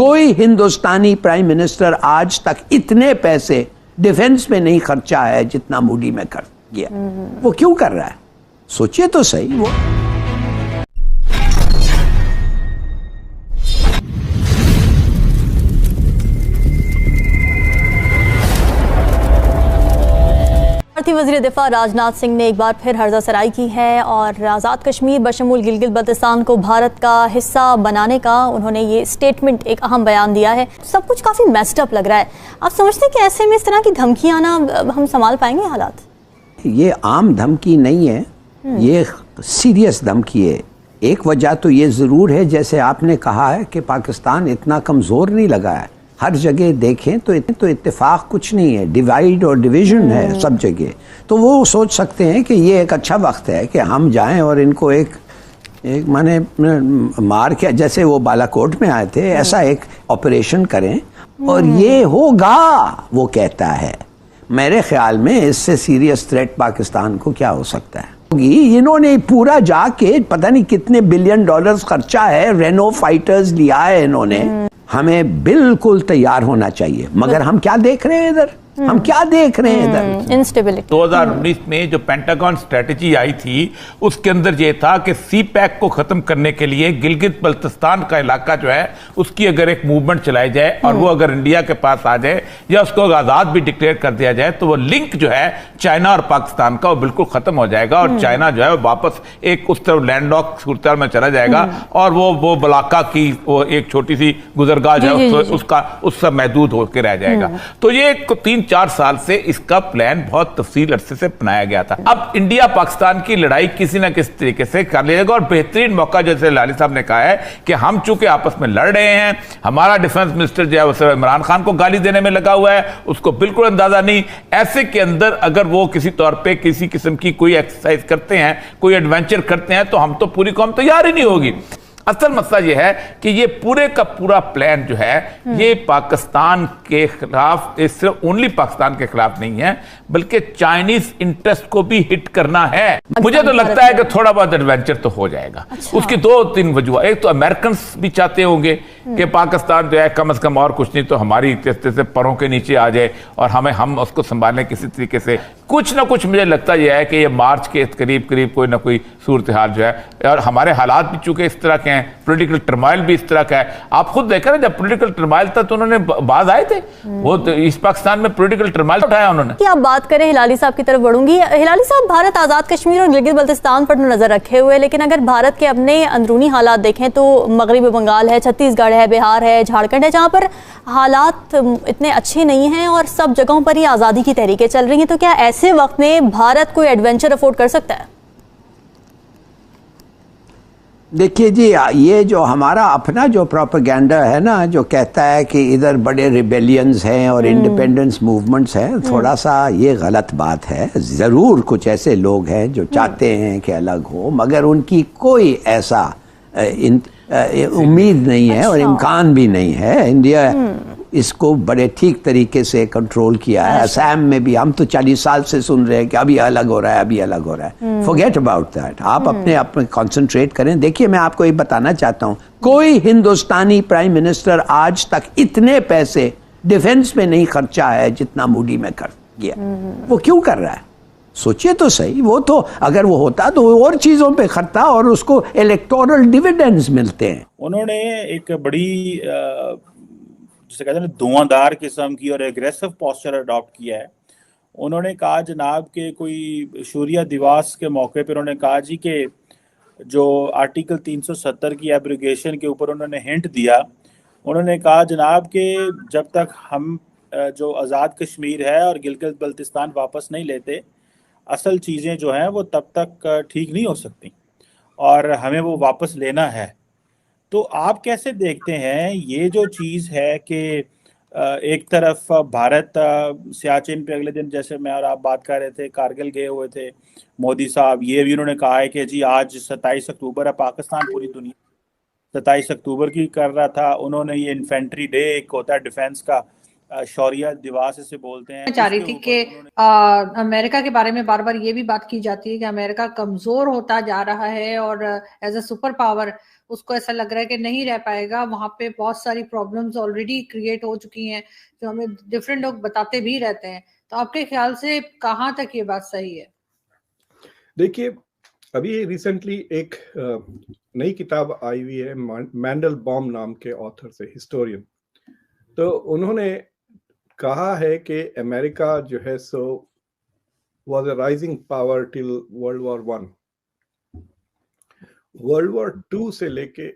कोई हिंदुस्तानी prime minister आज तक इतने पैसे डिफेंस में नहीं खर्चा है जितना मोदी में कर गया। वो क्यों कर रहा है? सोचिए तो सही। वो भारतीय वज़ीर दिफा राजनाथ सिंह ने एक बार फिर हर्ज़ासराई की है और आज़ाद कश्मीर बशमूल गिलगित बल्तिस्तान को भारत का हिस्सा बनाने का उन्होंने ये स्टेटमेंट, एक अहम बयान दिया है। सब कुछ काफ़ी मेस्ड अप लग रहा है। आप समझते हैं कि ऐसे में इस तरह की धमकी आना हम संभाल पाएंगे हालात? ये आम धमकी नहीं है, ये सीरियस धमकी है। एक वजह तो ये ज़रूर है, जैसे आपने कहा है कि पाकिस्तान इतना कमज़ोर नहीं लगा है। हर जगह देखें तो इत्तेफाक कुछ नहीं है, डिवाइड और डिवीजन है सब जगह। तो वो सोच सकते हैं कि ये एक अच्छा वक्त है कि हम जाएं और इनको एक माने मार के, जैसे वो बालाकोट में आए थे, ऐसा एक ऑपरेशन करें और ये होगा। वो कहता है, मेरे ख्याल में इससे सीरियस थ्रेट पाकिस्तान को क्या हो सकता है? इन्होंने पूरा जाके पता नहीं कितने बिलियन डॉलर्स खर्चा है, रेनो फाइटर्स लिया है इन्होंने। हमें बिल्कुल तैयार होना चाहिए, मगर हम क्या देख रहे हैं इधर? हम क्या देख रहे हैं इधर? इंस्टेबिलिटी। 2019 में जो पेंटागन स्ट्रेटजी आई थी उसके अंदर ये था कि सी पैक को खत्म करने के लिए गिलगित बल्तिस्तान का इलाका जो है उसकी अगर एक मूवमेंट चलाई जाए और वो अगर इंडिया के पास आ जाए या उसको आजाद भी डिक्लेयर कर दिया जाए तो वो लिंक जो है चाइना और पाकिस्तान का वो बिल्कुल खत्म हो जाएगा और चाइना जो है वो वापस एक उस तरफ लैंडलॉक सूरत में चला जाएगा और वो बलाका की वो एक छोटी सी गुजरगाह जो है उसका उससे महदूद होकर रह जाएगा। तो ये 3-4 साल से इसका प्लान बहुत तफसील अरसे से बनाया गया था। अब इंडिया पाकिस्तान की लड़ाई किसी ना किसी तरीके से कर लेगा और बेहतरीन मौका, जैसे लाली साहब ने कहा है कि हम चूंकि आपस में लड़ रहे हैं, हमारा डिफेंस मिनिस्टर जो है वो इमरान खान को गाली देने में लगा हुआ है, उसको बिल्कुल अंदाजा नहीं। ऐसे के अंदर अगर वो किसी तौर पे किसी किस्म की कोई एक्सरसाइज करते हैं, कोई एडवेंचर करते हैं, तो हम तो पूरी कौम तैयार ही नहीं होगी। असल मसला यह है कि ये पूरे का पूरा प्लान जो है ये पाकिस्तान के खिलाफ, सिर्फ ओनली पाकिस्तान के खिलाफ नहीं है बल्कि चाइनीज इंटरेस्ट को भी हिट करना है। मुझे तो लगता है कि थोड़ा बहुत एडवेंचर तो हो जाएगा। उसकी 2-3 वजह। एक तो अमेरिकन भी चाहते होंगे कि पाकिस्तान जो है कम से कम और कुछ नहीं तो हमारी से परों के नीचे आ जाए और हम उसको संभालने किसी तरीके से कुछ ना कुछ। मुझे लगता यह है कि ये मार्च के करीब करीब कोई ना कोई सूरत हाल जो है, और हमारे हालात भी चूंकि इस तरह के हैं, पॉलिटिकल टर्माइल भी इस तरह का है। आप खुद देख रहे हैं जब पॉलिटिकल टर्माइल था तो उन्होंने बाज आए थे, वो तो इस पाकिस्तान में पॉलिटिकल टर्माइल उठाया उन्होंने। कि आप बात करें, हिलाली साहब की तरफ बढ़ूंगी। हिलाली साहब, भारत आजाद कश्मीर और गिलगित बल्तिस्तान पर नजर रखे हुए, लेकिन अगर भारत के अपने अंदरूनी हालात देखें तो मगरबी बंगाल है, छत्तीसगढ़ है, बिहार है, झारखंड है, जहां पर हालात इतने अच्छे नहीं हैं और सब जगहों पर ही आजादी की तहरीकें चल रही हैं। तो क्या ऐसे वक्त में भारत कोई एडवेंचर अफोर्ड कर सकता है? देखिए जी, ये जो हमारा अपना जो प्रोपेगेंडा है ना, जो कहता है कि इधर बड़े रिबेलियंस हैं और इंडिपेंडेंस मूवमेंट्स हैं, थोड़ा सा ये गलत बात है। ज़रूर कुछ ऐसे लोग हैं जो चाहते हैं कि अलग हो, मगर उनकी कोई ऐसा उम्मीद नहीं है और इम्कान भी नहीं है। इंडिया इसको बड़े ठीक तरीके से कंट्रोल किया है। असम में भी हम तो 40 साल से सुन रहे हैं कि अभी अलग हो रहा है, अभी अलग हो रहा है। Forget about that. आप अपने कंसंट्रेट करें। देखिए, मैं आपको ये बताना चाहता हूँ, कोई हिंदुस्तानी प्राइम मिनिस्टर आज तक इतने पैसे डिफेंस में नहीं खर्चा है जितना मोदी में कर गया। वो क्यों कर रहा है? सोचिए तो सही। वो तो अगर वो होता तो और चीजों पे खर्चा और उसको इलेक्टोरल डिविडेंड्स मिलते हैं। उन्होंने एक बड़ी जिसे कहते हैं धुआंधार किस्म की और एग्रेसिव पोस्चर अडॉप्ट किया है। उन्होंने कहा जनाब के कोई शूरिया दिवस के मौके पर उन्होंने कहा जी कि जो आर्टिकल 370 की एब्रोगेशन के ऊपर उन्होंने हिंट दिया। उन्होंने कहा जनाब के जब तक हम जो आज़ाद कश्मीर है और गिलगित बल्तिस्तान वापस नहीं लेते, असल चीज़ें जो हैं वो तब तक ठीक नहीं हो सकती और हमें वो वापस लेना है। तो आप कैसे देखते हैं ये जो चीज़ है कि एक तरफ भारत सियाचिन पे अगले दिन, जैसे मैं और आप बात कर रहे थे, कारगिल गए हुए थे मोदी साहब, ये भी उन्होंने कहा है कि जी आज 27 अक्टूबर है, पाकिस्तान पूरी दुनिया 27 अक्टूबर की कर रहा था। उन्होंने ये इन्फेंट्री डे एक होता है डिफेंस का, शौर्य दिवस इसे बोलते हैं। मैं चाह रही उसके थी ऊपर कि उन्होंने अमेरिका के बारे में बार बार ये भी बात की जाती है कि अमेरिका कमजोर होता जा रहा है और एज अ सुपर पावर उसको ऐसा लग रहा है कि नहीं रह पाएगा। वहां पे बहुत सारी प्रॉब्लम्स ऑलरेडी क्रिएट हो चुकी हैं जो हमें डिफरेंट लोग बताते भी रहते हैं। तो आपके ख्याल से कहाँ तक ये बात सही है? देखिए, अभी रिसेंटली एक नई किताब आई हुई है मैंडल बॉम नाम के ऑथर से, हिस्टोरियन। तो उन्होंने कहा है कि अमेरिका जो है सो was a rising power till World War I. World War II से लेके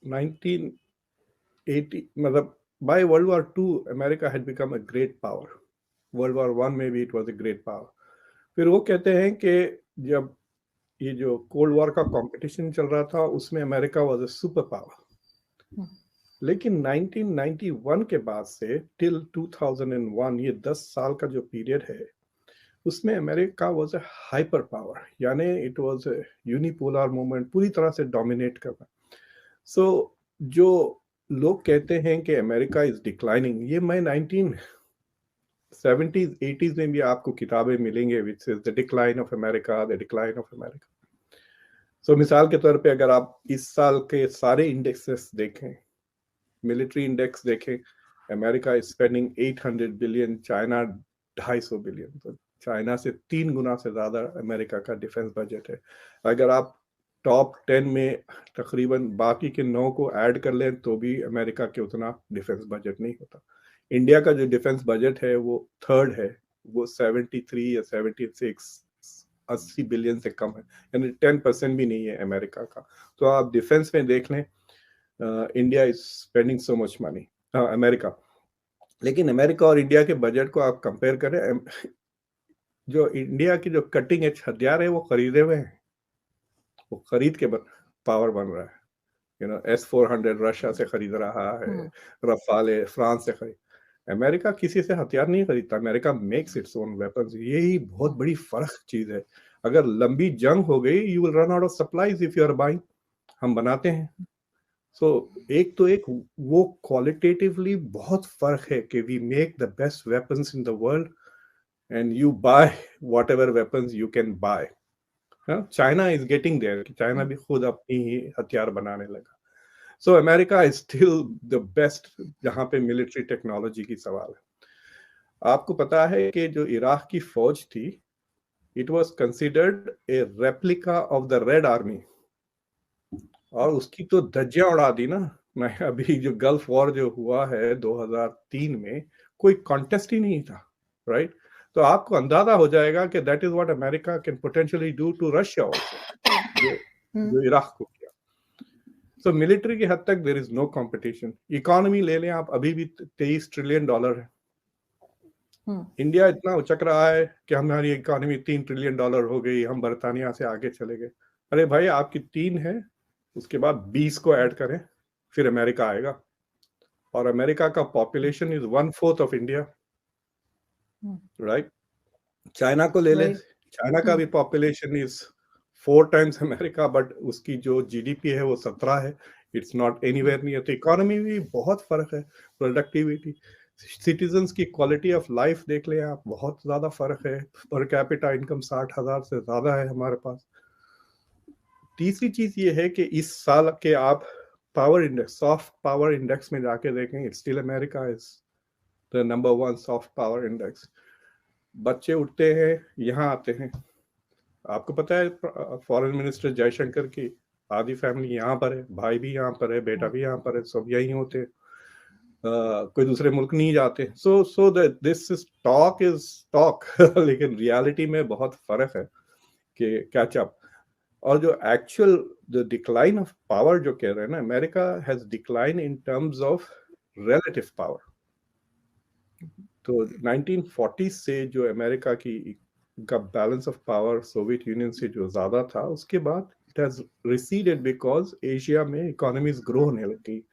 1980, मतलब by World War II America had become a great power. World War I में भी it was a great power. फिर वो कहते हैं कि जब ये जो कोल्ड वॉर का कंपटीशन चल रहा था उसमें America was a super power. लेकिन 1991 के बाद से टिल 2001, ये 10 साल का जो पीरियड है, उसमें America was a hyper power, यानी it was a unipolar movement, पूरी तरह से डोमिनेट करना। सो जो लोग कहते हैं कि अमेरिका इज डिक्लाइनिंग, ये मैं 1970s 80s में भी आपको किताबें मिलेंगे which is the decline of America, the decline of America. So मिसाल के तौर पे अगर आप इस साल के सारे इंडेक्सेस देखें, मिलिट्री इंडेक्स देखें, America is spending 800 billion, China 250 billion. तो चाइना से 3 गुना से ज्यादा अमेरिका का डिफेंस बजट है। अगर आप टॉप 10 में तकरीबन बाकी के 9 को ऐड कर लें तो भी अमेरिका के उतना डिफेंस बजट नहीं होता। इंडिया का जो डिफेंस बजट है वो थर्ड है, वो 73 या 76 80 बिलियन से कम है, यानी 10% भी नहीं है अमेरिका का। तो आप डिफेंस में देख लें, India is spending so much money, America. लेकिन अमेरिका और इंडिया के बजट को आप कंपेयर करें, जो इंडिया की जो कटिंग एज हथियार है वो खरीदे हुए हैं, वो खरीद के पावर बन रहा है। S-400 रशिया से खरीद रहा है, रफाल फ्रांस से खरीद। अमेरिका किसी से हथियार नहीं खरीदता, America makes its own weapons. यही बहुत बड़ी फर्क चीज है। अगर लंबी जंग हो गई, you will run out of supplies if you are buying. हम बनाते हैं। एक वो क्वालिटेटिवली बहुत फर्क है कि we make the best weapons in the world and you buy whatever weapons you can buy. China is getting there. China भी खुद अपनी ही हथियार बनाने लगा। So America is still the best जहाँ पे मिलिट्री टेक्नोलॉजी की सवाल है। आपको पता है कि जो इराक की फौज थी, it was considered a replica of the Red Army, और उसकी तो धज्जियां उड़ा दी ना। मैं अभी जो गल्फ वॉर जो हुआ है 2003 में, कोई कॉन्टेस्ट ही नहीं था, राइट? तो आपको अंदाजा हो जाएगा कि that is what America can potentially do to Russia also, जो इराक को किया। सो मिलिट्री की हद तक there is no competition. Economy ले लें आप, अभी भी $23 ट्रिलियन है। इंडिया इतना उचक रहा है कि हमारी इकोनॉमी $3 ट्रिलियन हो गई, हम बर्तानिया से आगे चले गए। अरे भाई, आपकी 3 है, उसके बाद 20 को ऐड करें, फिर अमेरिका आएगा। और अमेरिका का population is 1/4 of India, right? China को ले ले, चाइना का भी population is 4 times America, but उसकी जो जीडीपी है वो 17 है। It's not anywhere near. तो इकोनॉमी भी बहुत फर्क है, प्रोडक्टिविटी, सिटीजन्स की क्वालिटी ऑफ लाइफ देख ले आप, बहुत ज्यादा फर्क है। पर कैपिटा इनकम 60,000 से ज्यादा है हमारे पास। तीसरी चीज ये है कि इस साल के आप power index, soft power index में जाके देखें, it's still America is the number 1 soft power index. बच्चे उठते हैं, यहाँ आते हैं। आपको पता है फॉरेन मिनिस्टर जयशंकर की आधी फैमिली यहाँ पर है, भाई भी यहाँ पर है, बेटा भी यहाँ पर है, सब यही होते हैं। कोई दूसरे मुल्क नहीं जाते। सो दिस इज टॉक लेकिन रियलिटी में बहुत फर्क है कि कैचअप। और जो actual the decline of power जो कह रहे हैं ना, America has decline in terms of relative power. तो 1940 से जो अमेरिका का balance of power Soviet union से जो ज्यादा था, उसके बाद it has receded because Asia में इकोनॉमीज ग्रो होने लगी।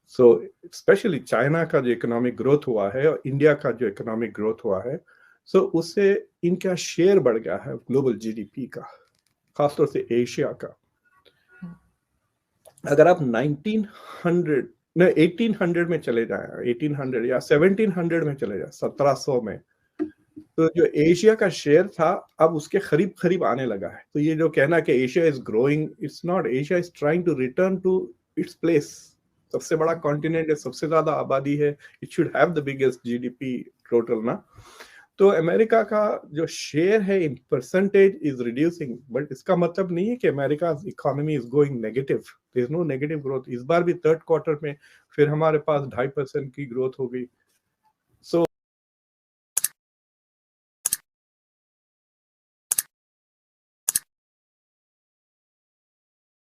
सो स्पेशली चाइना का जो इकोनॉमिक ग्रोथ हुआ है और इंडिया का जो इकोनॉमिक ग्रोथ हुआ है, सो उससे इनका शेयर बढ़ गया है ग्लोबल जीडीपी का, खासतौर से एशिया का। अगर आप 1900 न 1800 में चले जाए, 1800 या 1700 में चले जाए, 1700 में, तो जो एशिया का शेयर था अब उसके करीब करीब आने लगा है। तो ये जो कहना कि Asia is growing, it's not, Asia is trying to return to its place. सबसे बड़ा कॉन्टिनेंट है, सबसे ज्यादा आबादी है, it should have the biggest GDP total ना। तो अमेरिका का जो शेयर है in percentage is reducing, but इसका मतलब नहीं है कि America economy is going negative. There is no negative growth. इस बार भी थर्ड क्वार्टर में फिर हमारे पास 2.5% की ग्रोथ हो गई। सो